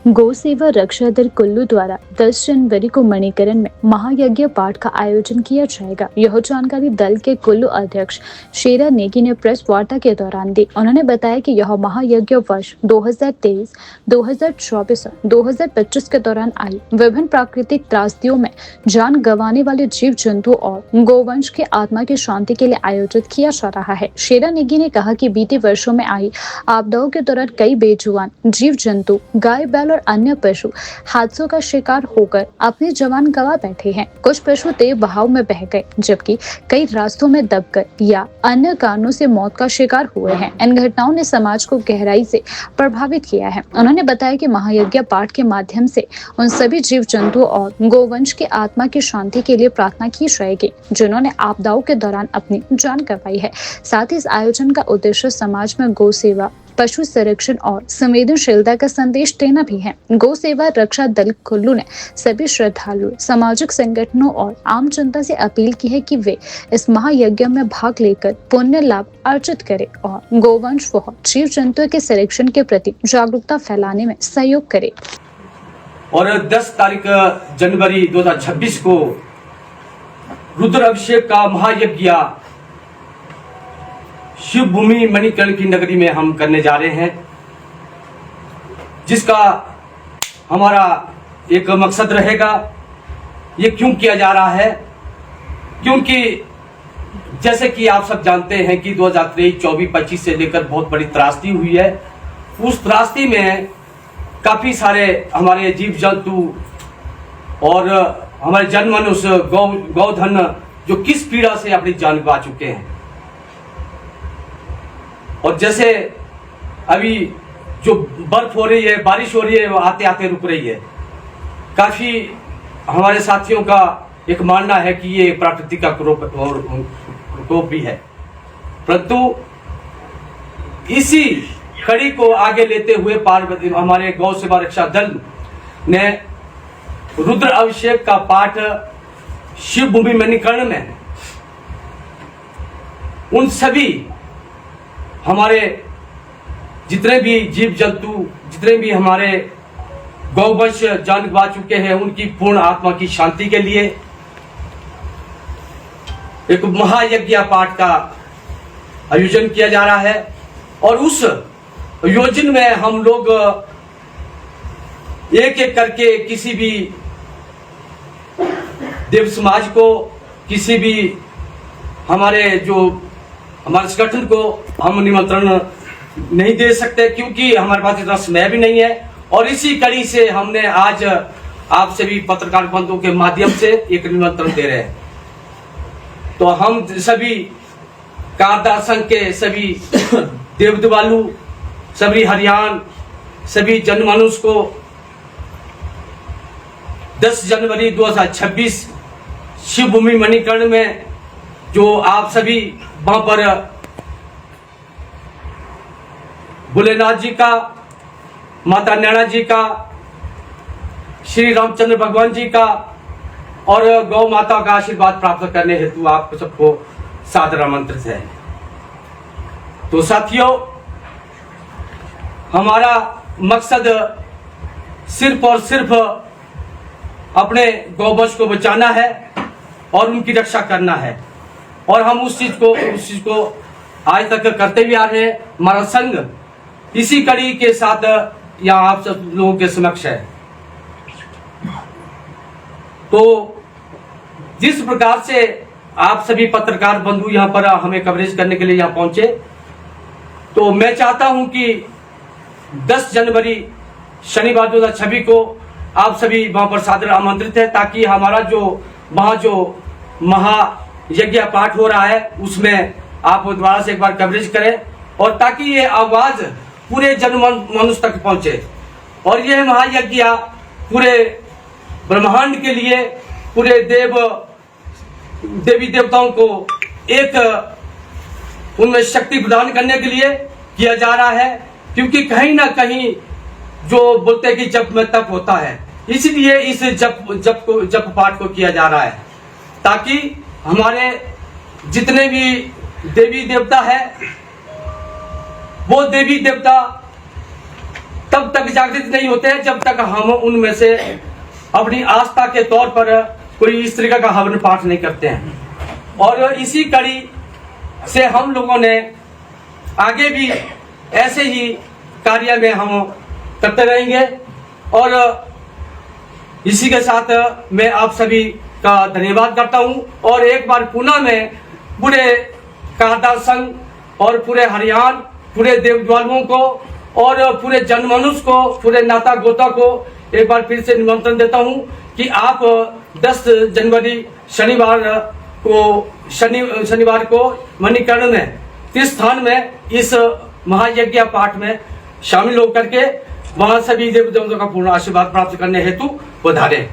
गौ सेवा रक्षा दल कुल्लू द्वारा 10 जनवरी को मणिकरण में महायज्ञ पाठ का आयोजन किया जाएगा। यह जानकारी दल के कुल्लू अध्यक्ष शेरा नेगी ने प्रेस वार्ता के दौरान दी। उन्होंने बताया कि यह महायज्ञ वर्ष 2023, 2024 और 2025 के दौरान आई विभिन्न प्राकृतिक त्रासदियों में जान गंवाने वाले जीव जंतु और गोवंश की आत्मा की शांति के लिए आयोजित किया जा रहा है। शेरा नेगी ने कहा कि बीते वर्षों में आई आपदाओं के दौरान कई बेजुबान जीव जंतु, गाय, बैल और अन्य पशु हादसों का शिकार होकर अपनी जान गंवा बैठे हैं। कुछ पशु तेज बहाव में बह गए, जबकि कई रास्तों में दब गए या अन्य कारणों से मौत का शिकार हुए हैं। इन घटनाओं ने समाज को गहराई से प्रभावित किया है। उन्होंने बताया कि महायज्ञ पाठ के माध्यम से उन सभी जीव जंतुओं और गोवंश की आत्मा की शांति के लिए प्रार्थना की जाएगी, जिन्होंने आपदाओं के दौरान अपनी जान गंवाई है। साथ ही इस आयोजन का उद्देश्य समाज में गौ सेवा, पशु संरक्षण और संवेदनशीलता का संदेश देना भी है। गौ सेवा रक्षा दल कुल्लू ने सभी श्रद्धालु, सामाजिक संगठनों और आम जनता से अपील की है कि वे इस महायज्ञ में भाग लेकर पुण्य लाभ अर्जित करें और गोवंश व जीव जंतुओं के संरक्षण के प्रति जागरूकता फैलाने में सहयोग करें। और 10 तारीख जनवरी 2026 को रुद्र अभिषेक का महायज्ञ शिव भूमि मणिकर्ण की नगरी में हम करने जा रहे हैं, जिसका हमारा एक मकसद रहेगा। ये क्यों किया जा रहा है? क्योंकि जैसे कि आप सब जानते हैं कि 2023, 24, 25 से लेकर बहुत बड़ी त्रासदी हुई है। उस त्रासदी में काफी सारे हमारे जीव जंतु और हमारे जनमनुष्य, गौधन जो किस पीड़ा से अपनी जान गंवा चुके हैं। और जैसे अभी जो बर्फ हो रही है, बारिश हो रही है, वो आते आते रुक रही है। काफी हमारे साथियों का एक मानना है कि ये प्रकृति का प्रकोप भी है, परंतु इसी कड़ी को आगे लेते हुए हमारे गौ सेवा रक्षा दल ने रुद्र अभिषेक का पाठ शिव भूमि मणिकर्ण में उन सभी हमारे जितने भी जीव जंतु, जितने भी हमारे गौवंश जान गंवा चुके हैं, उनकी पूर्ण आत्मा की शांति के लिए एक महायज्ञ पाठ का आयोजन किया जा रहा है। और उस आयोजन में हम लोग एक एक करके किसी भी देव समाज को, किसी भी हमारे संगठन को हम निमंत्रण नहीं दे सकते, क्योंकि हमारे पास इतना समय भी नहीं है। और इसी कड़ी से हमने आज आप सभी पत्रकार बंधुओं के माध्यम से एक निमंत्रण दे रहे हैं। तो हम सभी कारदार संघ के सभी देवदवालु, सभी हरियाण, सभी जनमानुष को 10 जनवरी 2026 शिव भूमि मणिकर्ण में जो आप सभी वहां पर भोलेनाथ जी का, माता नैना जी का, श्री रामचंद्र भगवान जी का और गौ माता का आशीर्वाद प्राप्त करने हेतु आप सबको सादर आमंत्रित है। तो साथियों, हमारा मकसद सिर्फ और सिर्फ अपने गौवंश को बचाना है और उनकी रक्षा करना है। और हम उस चीज को आज तक करते भी आ रहे हैं। हमारा संघ इसी कड़ी के साथ यहाँ आप सब लोगों के समक्ष है। तो जिस प्रकार से आप सभी पत्रकार बंधु यहाँ पर हमें कवरेज करने के लिए यहाँ पहुंचे, तो मैं चाहता हूं कि 10 जनवरी शनिवार 2026 को आप सभी वहां पर सादर आमंत्रित है, ताकि हमारा वहां जो महायज्ञ पाठ हो रहा है उसमें आप दोबारा से एक बार कवरेज करें, और ताकि ये आवाज पूरे जनमानुष तक पहुंचे। और ये महायज्ञ पूरे ब्रह्मांड के लिए, पूरे देवी देवताओं को एक उनमें शक्ति प्रदान करने के लिए किया जा रहा है। क्योंकि कहीं ना कहीं जो बोलते हैं कि जप में तप होता है, इसलिए इस जप पाठ को किया जा रहा है, ताकि हमारे जितने भी देवी देवता है, वो देवी देवता तब तक जागृत नहीं होते हैं जब तक हम उनमें से अपनी आस्था के तौर पर कोई इस तरीके का हवन पाठ नहीं करते हैं। और इसी कड़ी से हम लोगों ने आगे भी ऐसे ही कार्य में हम करते रहेंगे। और इसी के साथ मैं आप सभी का धन्यवाद करता हूं और एक बार पुनः मैं पूरे कारदार संघ और पूरे हरियाणा, पूरे देवज्वालुओं को और पूरे जनमानुष को, पूरे नाता गोता को एक बार फिर से निमंत्रण देता हूं कि आप 10 जनवरी शनिवार को मणिकर्ण में तीर्थ स्थान में इस महायज्ञ पाठ में शामिल होकर के वहां सभी देव देवताओं का पूर्ण आशीर्वाद प्राप्त करने हेतु पधारें।